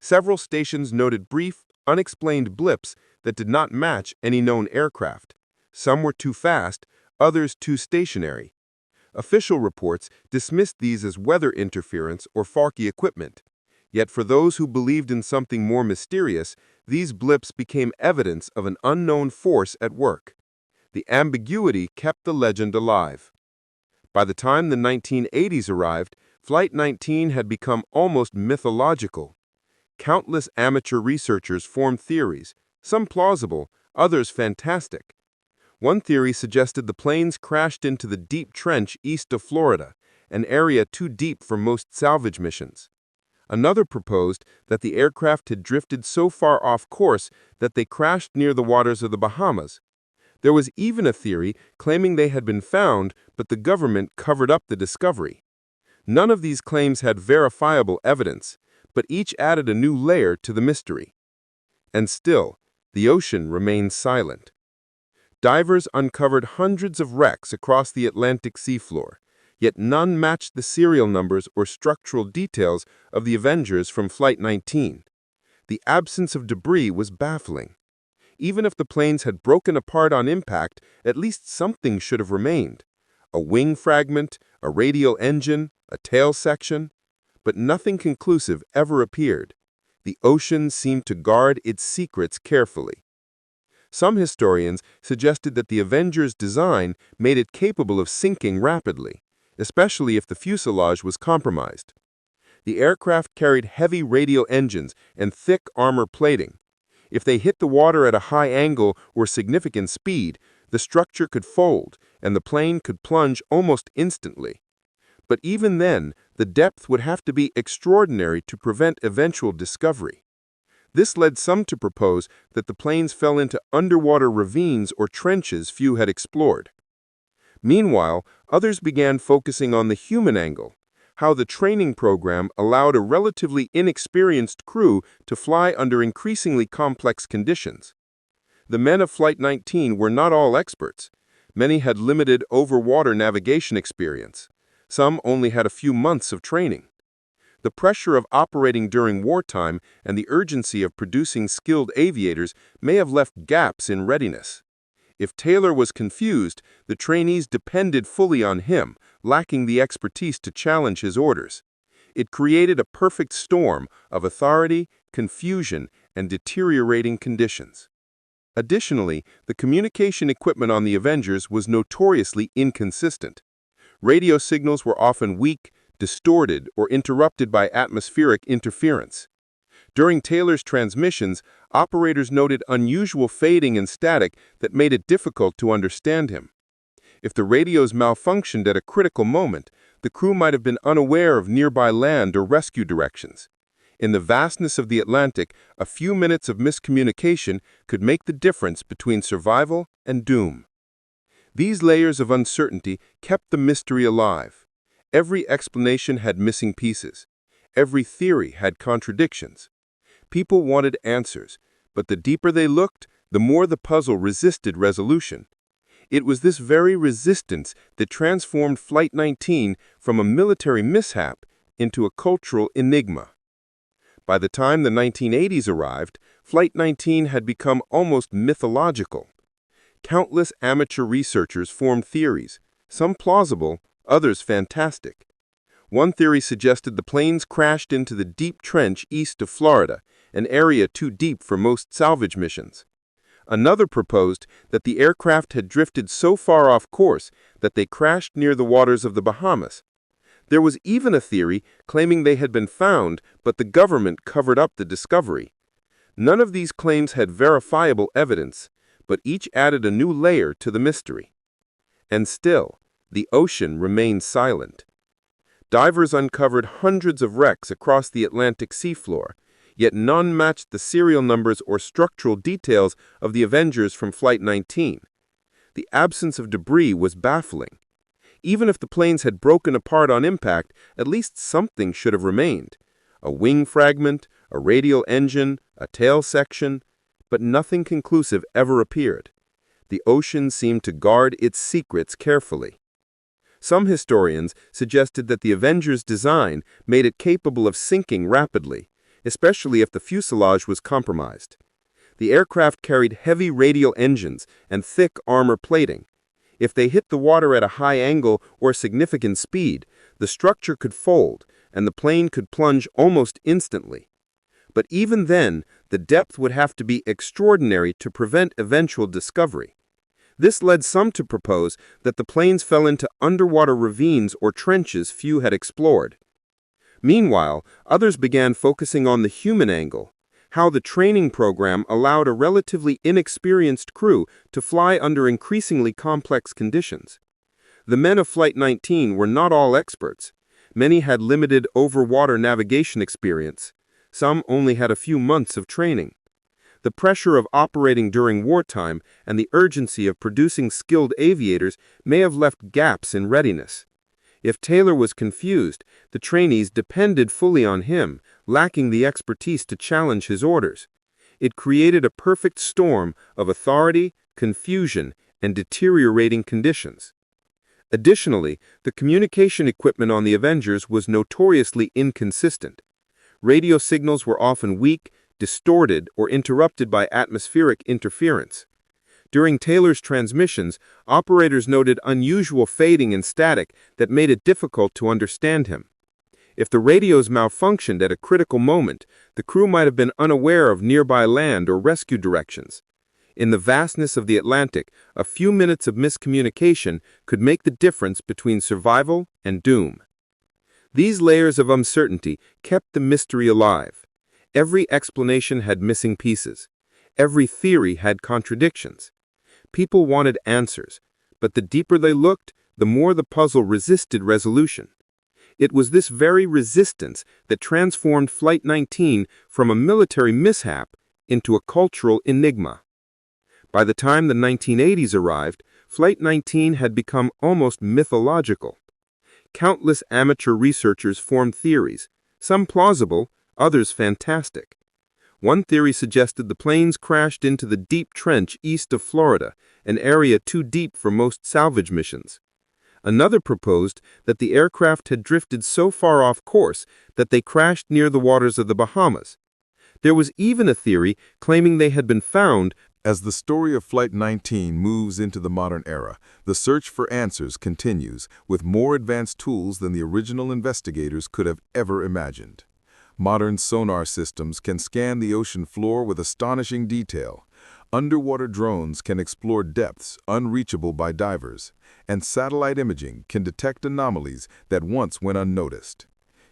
Several stations noted brief, unexplained blips that did not match any known aircraft. Some were too fast, others too stationary. Official reports dismissed these as weather interference or faulty equipment. Yet for those who believed in something more mysterious, these blips became evidence of an unknown force at work. The ambiguity kept the legend alive. By the time the 1980s arrived, Flight 19 had become almost mythological. Countless amateur researchers formed theories, some plausible, others fantastic. One theory suggested the planes crashed into the deep trench east of Florida, an area too deep for most salvage missions. Another proposed that the aircraft had drifted so far off course that they crashed near the waters of the Bahamas. There was even a theory claiming they had been found, but the government covered up the discovery. None of these claims had verifiable evidence, but each added a new layer to the mystery. And still, the ocean remained silent. Divers uncovered hundreds of wrecks across the Atlantic seafloor, yet none matched the serial numbers or structural details of the Avengers from Flight 19. The absence of debris was baffling. Even if the planes had broken apart on impact, at least something should have remained. A wing fragment, a radial engine, a tail section. But nothing conclusive ever appeared. The ocean seemed to guard its secrets carefully. Some historians suggested that the Avenger's design made it capable of sinking rapidly, especially if the fuselage was compromised. The aircraft carried heavy radial engines and thick armor plating. If they hit the water at a high angle or significant speed, the structure could fold and the plane could plunge almost instantly. But even then, the depth would have to be extraordinary to prevent eventual discovery. This led some to propose that the planes fell into underwater ravines or trenches few had explored. Meanwhile, others began focusing on the human angle, how the training program allowed a relatively inexperienced crew to fly under increasingly complex conditions. The men of Flight 19 were not all experts. Many had limited over-water navigation experience. Some only had a few months of training. The pressure of operating during wartime and the urgency of producing skilled aviators may have left gaps in readiness. If Taylor was confused, the trainees depended fully on him, lacking the expertise to challenge his orders. It created a perfect storm of authority, confusion, and deteriorating conditions. Additionally, the communication equipment on the Avengers was notoriously inconsistent. Radio signals were often weak, distorted, or interrupted by atmospheric interference. During Taylor's transmissions, operators noted unusual fading and static that made it difficult to understand him. If the radios malfunctioned at a critical moment, the crew might have been unaware of nearby land or rescue directions. In the vastness of the Atlantic, a few minutes of miscommunication could make the difference between survival and doom. These layers of uncertainty kept the mystery alive. Every explanation had missing pieces. Every theory had contradictions. People wanted answers, but the deeper they looked, the more the puzzle resisted resolution. It was this very resistance that transformed Flight 19 from a military mishap into a cultural enigma. By the time the 1980s arrived, Flight 19 had become almost mythological. Countless amateur researchers formed theories, some plausible, others fantastic. One theory suggested the planes crashed into the deep trench east of Florida, an area too deep for most salvage missions. Another proposed that the aircraft had drifted so far off course that they crashed near the waters of the Bahamas. There was even a theory claiming they had been found, but the government covered up the discovery. None of these claims had verifiable evidence, but each added a new layer to the mystery. And still, the ocean remained silent. Divers uncovered hundreds of wrecks across the Atlantic seafloor, yet none matched the serial numbers or structural details of the Avengers from Flight 19. The absence of debris was baffling. Even if the planes had broken apart on impact, at least something should have remained. A wing fragment, a radial engine, a tail section, but nothing conclusive ever appeared. The ocean seemed to guard its secrets carefully. Some historians suggested that the Avenger's design made it capable of sinking rapidly, especially if the fuselage was compromised. The aircraft carried heavy radial engines and thick armor plating. If they hit the water at a high angle or significant speed, the structure could fold and the plane could plunge almost instantly. But even then, the depth would have to be extraordinary to prevent eventual discovery. This led some to propose that the planes fell into underwater ravines or trenches few had explored. Meanwhile, others began focusing on the human angle, how the training program allowed a relatively inexperienced crew to fly under increasingly complex conditions. The men of Flight 19 were not all experts. Many had limited over-water navigation experience. Some only had a few months of training. The pressure of operating during wartime and the urgency of producing skilled aviators may have left gaps in readiness. If Taylor was confused, the trainees depended fully on him, lacking the expertise to challenge his orders. It created a perfect storm of authority, confusion, and deteriorating conditions. Additionally, the communication equipment on the Avengers was notoriously inconsistent. Radio signals were often weak, distorted, or interrupted by atmospheric interference. During Taylor's transmissions, operators noted unusual fading and static that made it difficult to understand him. If the radios malfunctioned at a critical moment, the crew might have been unaware of nearby land or rescue directions. In the vastness of the Atlantic, a few minutes of miscommunication could make the difference between survival and doom. These layers of uncertainty kept the mystery alive. Every explanation had missing pieces. Every theory had contradictions. People wanted answers, but the deeper they looked, the more the puzzle resisted resolution. It was this very resistance that transformed Flight 19 from a military mishap into a cultural enigma. By the time the 1980s arrived, Flight 19 had become almost mythological. Countless amateur researchers formed theories, some plausible, others fantastic. One theory suggested the planes crashed into the deep trench east of Florida, an area too deep for most salvage missions. Another proposed that the aircraft had drifted so far off course that they crashed near the waters of the Bahamas. There was even a theory claiming they had been found. As the story of Flight 19 moves into the modern era, the search for answers continues with more advanced tools than the original investigators could have ever imagined. Modern sonar systems can scan the ocean floor with astonishing detail. Underwater drones can explore depths unreachable by divers, and satellite imaging can detect anomalies that once went unnoticed.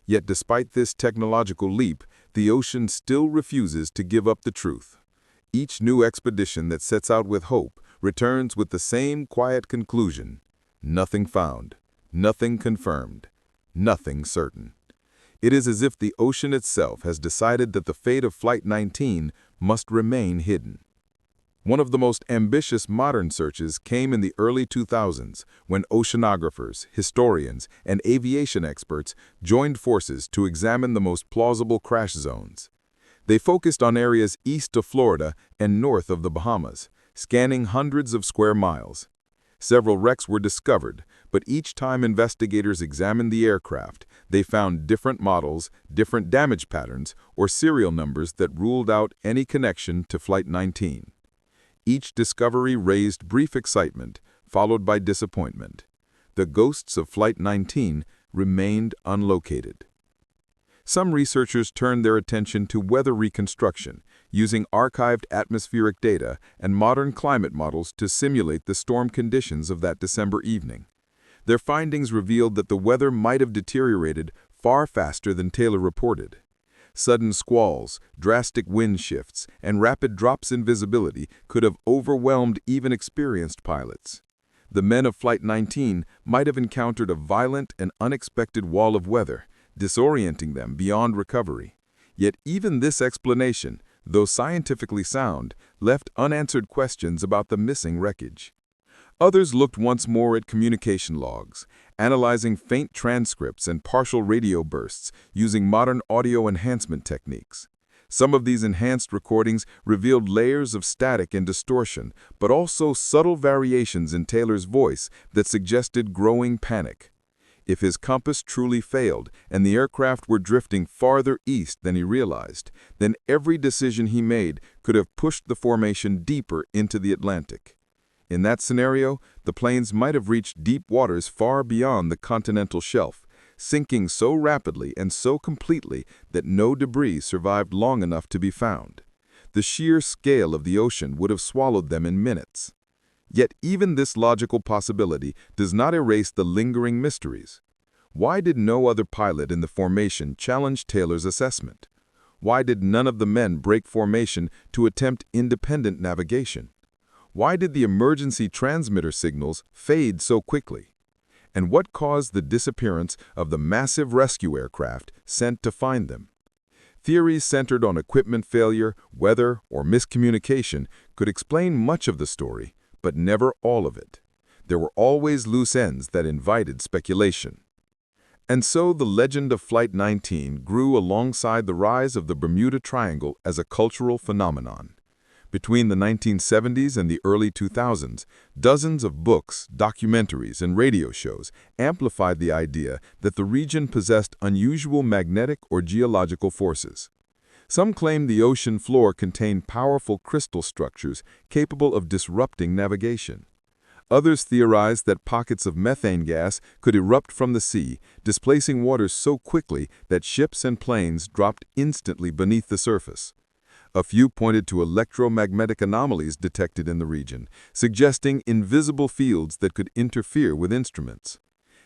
Yet despite this technological leap, the ocean still refuses to give up the truth. Each new expedition that sets out with hope returns with the same quiet conclusion: nothing found, nothing confirmed, nothing certain. It is as if the ocean itself has decided that the fate of Flight 19 must remain hidden. One of the most ambitious modern searches came in the early 2000s when oceanographers, historians, and aviation experts joined forces to examine the most plausible crash zones. They focused on areas east of Florida and north of the Bahamas, scanning hundreds of square miles. Several wrecks were discovered, but each time investigators examined the aircraft, they found different models, different damage patterns, or serial numbers that ruled out any connection to Flight 19. Each discovery raised brief excitement, followed by disappointment. The ghosts of Flight 19 remained unlocated. Some researchers turned their attention to weather reconstruction, using archived atmospheric data and modern climate models to simulate the storm conditions of that December evening. Their findings revealed that the weather might have deteriorated far faster than Taylor reported. Sudden squalls, drastic wind shifts, and rapid drops in visibility could have overwhelmed even experienced pilots. The men of Flight 19 might have encountered a violent and unexpected wall of weather, disorienting them beyond recovery. Yet even this explanation, though scientifically sound, left unanswered questions about the missing wreckage. Others looked once more at communication logs, analyzing faint transcripts and partial radio bursts using modern audio enhancement techniques. Some of these enhanced recordings revealed layers of static and distortion, but also subtle variations in Taylor's voice that suggested growing panic. If his compass truly failed and the aircraft were drifting farther east than he realized, then every decision he made could have pushed the formation deeper into the Atlantic. In that scenario, the planes might have reached deep waters far beyond the continental shelf, sinking so rapidly and so completely that no debris survived long enough to be found. The sheer scale of the ocean would have swallowed them in minutes. Yet even this logical possibility does not erase the lingering mysteries. Why did no other pilot in the formation challenge Taylor's assessment? Why did none of the men break formation to attempt independent navigation? Why did the emergency transmitter signals fade so quickly? And what caused the disappearance of the massive rescue aircraft sent to find them? Theories centered on equipment failure, weather, or miscommunication could explain much of the story, but never all of it. There were always loose ends that invited speculation. And so the legend of Flight 19 grew alongside the rise of the Bermuda Triangle as a cultural phenomenon. Between the 1970s and the early 2000s, dozens of books, documentaries, and radio shows amplified the idea that the region possessed unusual magnetic or geological forces. Some claimed the ocean floor contained powerful crystal structures capable of disrupting navigation. Others theorized that pockets of methane gas could erupt from the sea, displacing waters so quickly that ships and planes dropped instantly beneath the surface. A few pointed to electromagnetic anomalies detected in the region, suggesting invisible fields that could interfere with instruments.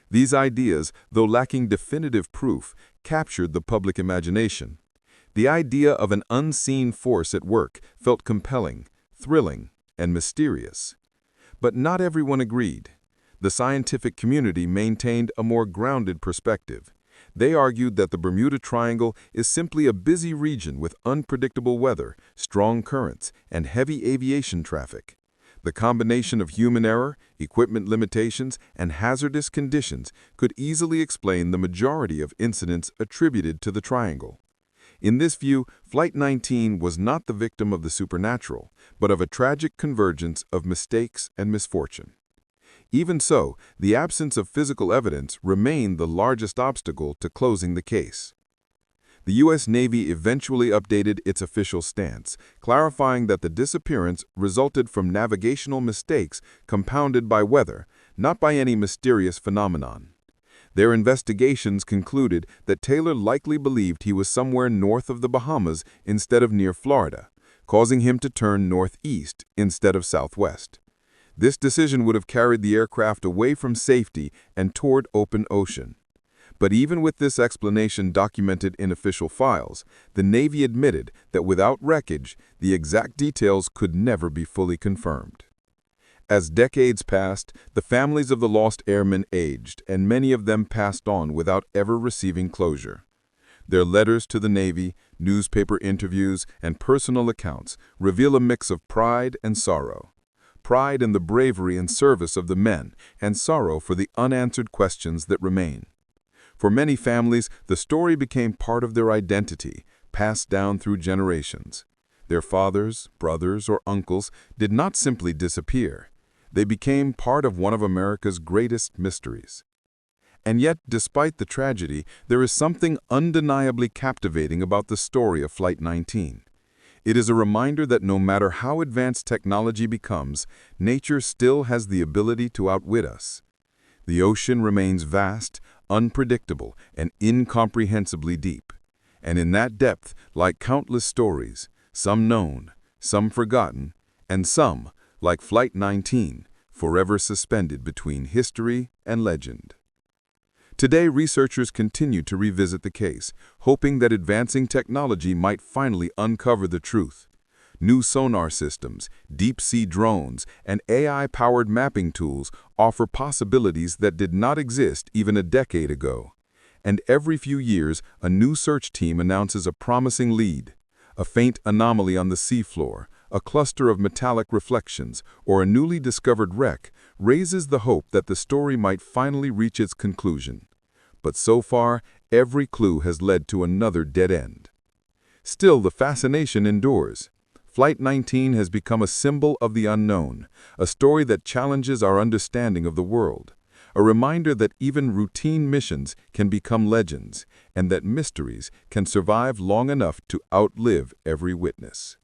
These ideas, though lacking definitive proof, captured the public imagination. The idea of an unseen force at work felt compelling, thrilling, and mysterious. But not everyone agreed. The scientific community maintained a more grounded perspective. They argued that the Bermuda Triangle is simply a busy region with unpredictable weather, strong currents, and heavy aviation traffic. The combination of human error, equipment limitations, and hazardous conditions could easily explain the majority of incidents attributed to the triangle. In this view, Flight 19 was not the victim of the supernatural, but of a tragic convergence of mistakes and misfortune. Even so, the absence of physical evidence remained the largest obstacle to closing the case. The U.S. Navy eventually updated its official stance, clarifying that the disappearance resulted from navigational mistakes compounded by weather, not by any mysterious phenomenon. Their investigations concluded that Taylor likely believed he was somewhere north of the Bahamas instead of near Florida, causing him to turn northeast instead of southwest. This decision would have carried the aircraft away from safety and toward open ocean. But even with this explanation documented in official files, the Navy admitted that without wreckage, the exact details could never be fully confirmed. As decades passed, the families of the lost airmen aged, and many of them passed on without ever receiving closure. Their letters to the Navy, newspaper interviews, and personal accounts reveal a mix of pride and sorrow. Pride in the bravery and service of the men, and sorrow for the unanswered questions that remain. For many families, the story became part of their identity, passed down through generations. Their fathers, brothers, or uncles did not simply disappear. They became part of one of America's greatest mysteries. And yet, despite the tragedy, there is something undeniably captivating about the story of Flight 19. It is a reminder that no matter how advanced technology becomes, nature still has the ability to outwit us. The ocean remains vast, unpredictable, and incomprehensibly deep. And in that depth lie countless stories, some known, some forgotten, and some, like Flight 19, forever suspended between history and legend. Today, researchers continue to revisit the case, hoping that advancing technology might finally uncover the truth. New sonar systems, deep-sea drones, and AI-powered mapping tools offer possibilities that did not exist even a decade ago. And every few years, a new search team announces a promising lead. A faint anomaly on the seafloor, a cluster of metallic reflections, or a newly discovered wreck raises the hope that the story might finally reach its conclusion. But so far, every clue has led to another dead end. Still, the fascination endures. Flight 19 has become a symbol of the unknown, a story that challenges our understanding of the world, a reminder that even routine missions can become legends, and that mysteries can survive long enough to outlive every witness.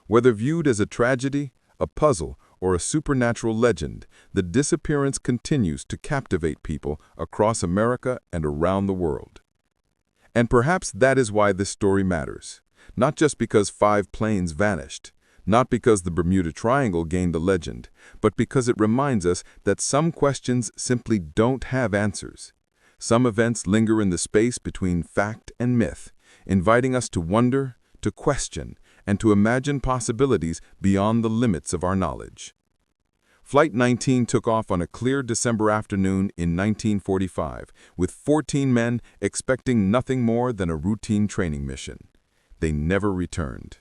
Whether viewed as a tragedy, a puzzle, or a supernatural legend, the disappearance continues to captivate people across America and around the world. And perhaps that is why this story matters. Not just because 5 planes vanished, not because the Bermuda Triangle gained a legend, but because it reminds us that some questions simply don't have answers. Some events linger in the space between fact and myth, inviting us to wonder, to question, and to imagine possibilities beyond the limits of our knowledge. Flight 19 took off on a clear December afternoon in 1945, with 14 men expecting nothing more than a routine training mission. They never returned.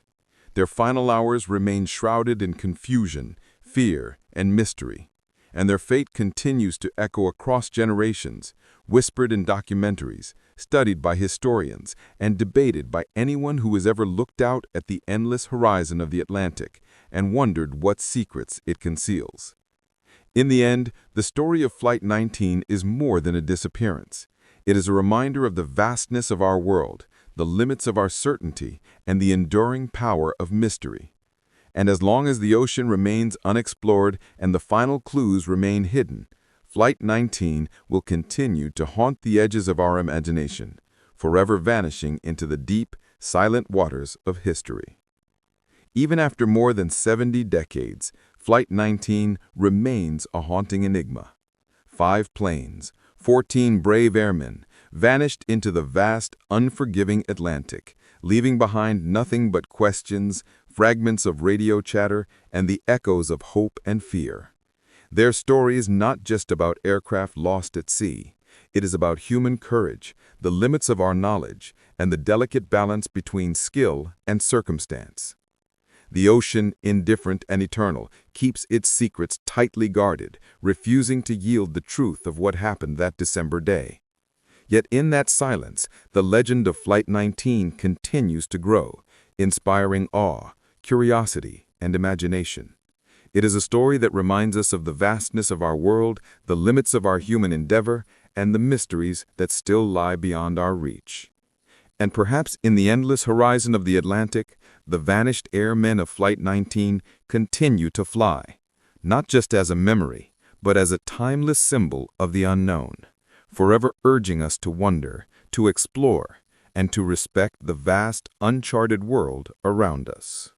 Their final hours remained shrouded in confusion, fear, and mystery, and their fate continues to echo across generations, whispered in documentaries, studied by historians, and debated by anyone who has ever looked out at the endless horizon of the Atlantic and wondered what secrets it conceals. In the end, the story of Flight 19 is more than a disappearance. It is a reminder of the vastness of our world, the limits of our certainty, and the enduring power of mystery. And as long as the ocean remains unexplored and the final clues remain hidden, Flight 19 will continue to haunt the edges of our imagination, forever vanishing into the deep, silent waters of history. Even after more than 70 decades, Flight 19 remains a haunting enigma. 5 planes, 14 brave airmen, vanished into the vast, unforgiving Atlantic, leaving behind nothing but questions, fragments of radio chatter, and the echoes of hope and fear. Their story is not just about aircraft lost at sea. It is about human courage, the limits of our knowledge, and the delicate balance between skill and circumstance. The ocean, indifferent and eternal, keeps its secrets tightly guarded, refusing to yield the truth of what happened that December day. Yet in that silence, the legend of Flight 19 continues to grow, inspiring awe, curiosity, and imagination. It is a story that reminds us of the vastness of our world, the limits of our human endeavor, and the mysteries that still lie beyond our reach. And perhaps in the endless horizon of the Atlantic, the vanished airmen of Flight 19 continue to fly, not just as a memory, but as a timeless symbol of the unknown, forever urging us to wonder, to explore, and to respect the vast, uncharted world around us.